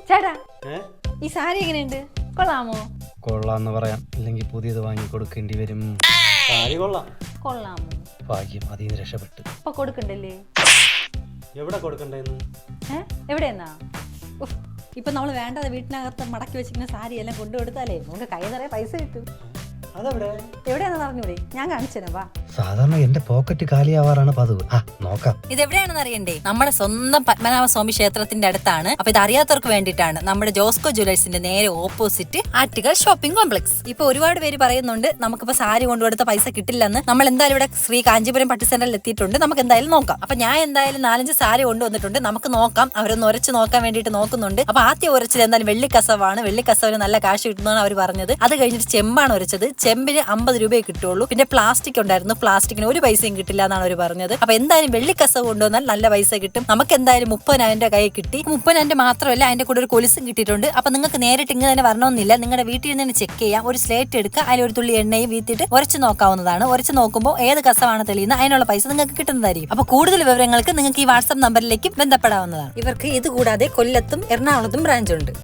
ചേട്ടാ ഈ സാരി എങ്ങനെയുണ്ട്? കൊള്ളാമോ? കൊള്ളാന്ന് പറയാം, ഇല്ലെങ്കിൽ പുതിയത് വാങ്ങി കൊടുക്കേണ്ടി വരും. സാരി കൊള്ളാം. കൊള്ളാമോ? ഭാഗ്യം, അതിന് രക്ഷപ്പെട്ടു. ഇപ്പൊ കൊടുക്കണ്ടല്ലേ? എവിടെ കൊടുക്കണ്ടേന്ന്? എവിടെയെന്നാ? ഇപ്പൊ നമ്മള് വേണ്ടത് വീട്ടിനകത്ത് മടക്കി വെച്ചിരിക്കുന്ന സാരി എല്ലാം കൊണ്ടുകൊടുത്താലേ നമുക്ക് കൈ നിറയെ പൈസ കിട്ടും. അതെവിടെ? എവിടെയാണെന്ന് അറിഞ്ഞൂടെ? ഞാൻ കാണിച്ചേരാ, വാ. സാധാരണ എന്റെ പോക്കറ്റ് കാലിയാവാറാണ് പതിവ്. നോക്കാം. ഇതെവിടെയാണെന്ന് അറിയണ്ടേ? നമ്മുടെ സ്വന്തം പത്മനാഭസ്വാമി ക്ഷേത്രത്തിന്റെ അടുത്താണ്. അപ്പൊ ഇത് അറിയാത്തവർക്ക് വേണ്ടിയിട്ടാണ്. നമ്മുടെ ജോസ്കോ ജ്വല്ലേഴ്സിന്റെ നേരെ ഓപ്പോസിറ്റ് ആർട്ടിക്കൽ ഷോപ്പിംഗ് കോംപ്ലക്സ്. ഇപ്പൊ ഒരുപാട് പേര് പറയുന്നുണ്ട് നമുക്കിപ്പോ സാരി കൊണ്ടുകൊടുത്ത പൈസ കിട്ടില്ലെന്ന്. നമ്മൾ എന്തായാലും ഇവിടെ ശ്രീ കാഞ്ചീപുരം പട്ട് സെന്ററിൽ എത്തിയിട്ടുണ്ട്. നമുക്ക് എന്തായാലും നോക്കാം. അപ്പൊ ഞാൻ എന്തായാലും 4-5 സാരി കൊണ്ടുവന്നിട്ടുണ്ട്. നമുക്ക് നോക്കാം. അവരൊന്ന് ഉരച്ച് നോക്കാൻ വേണ്ടിയിട്ട് നോക്കുന്നുണ്ട്. അപ്പൊ ആദ്യം ഉരച്ചത് എന്തായാലും വെള്ളിക്കസവാണ്. വെള്ളിക്കസവിന് നല്ല കാശ് കിട്ടുന്നതാണ് അവർ പറഞ്ഞത്. അത് കഴിഞ്ഞിട്ട് ചെമ്പാണ് ഉരച്ചത്. ചെമ്പിന് 50 രൂപയെ കിട്ടുള്ളൂ. പിന്നെ പ്ലാസ്റ്റിക് ഉണ്ടായിരുന്നു. പ്ലാസ്റ്റിക്കിന് ഒരു പൈസയും കിട്ടില്ല എന്നാണ് അവർ പറഞ്ഞത്. അപ്പൊ എന്തായാലും വെള്ളിക്കസവ് കൊണ്ടുവന്നാൽ നല്ല പൈസ കിട്ടും. നമുക്ക് എന്തായാലും 30,000 കൈ കിട്ടി. 30,000 മാത്രമല്ല, അതിന്റെ കൂടെ ഒരു കൊലുസും കിട്ടിയിട്ടുണ്ട്. അപ്പൊ നിങ്ങൾക്ക് നേരിട്ട് ഇങ്ങനെ തന്നെ വരണമെന്നില്ല. നിങ്ങളുടെ വീട്ടിൽ നിന്ന് ചെക്ക് ചെയ്യാം. ഒരു സ്ലേറ്റ് എടുക്കുക, അതിൽ ഒരു തുള്ളി എണ്ണയും വീത്തിയിട്ട് ഉരച്ച് നോക്കാവുന്നതാണ്. ഉരച്ച് നോക്കുമ്പോൾ ഏത് കസവാണ് തെളിയുന്നത് അതിനുള്ള പൈസ നിങ്ങൾക്ക് കിട്ടുന്നതായിരിക്കും. അപ്പൊ കൂടുതൽ വിവരങ്ങൾക്ക് നിങ്ങൾക്ക് ഈ വാട്സ്ആപ്പ് നമ്പറിലേക്ക് ബന്ധപ്പെടാവുന്നതാണ്. ഇവർക്ക് ഇത് കൂടാതെ കൊല്ലത്തും എറണാകുളത്തും ബ്രാഞ്ച് ഉണ്ട്.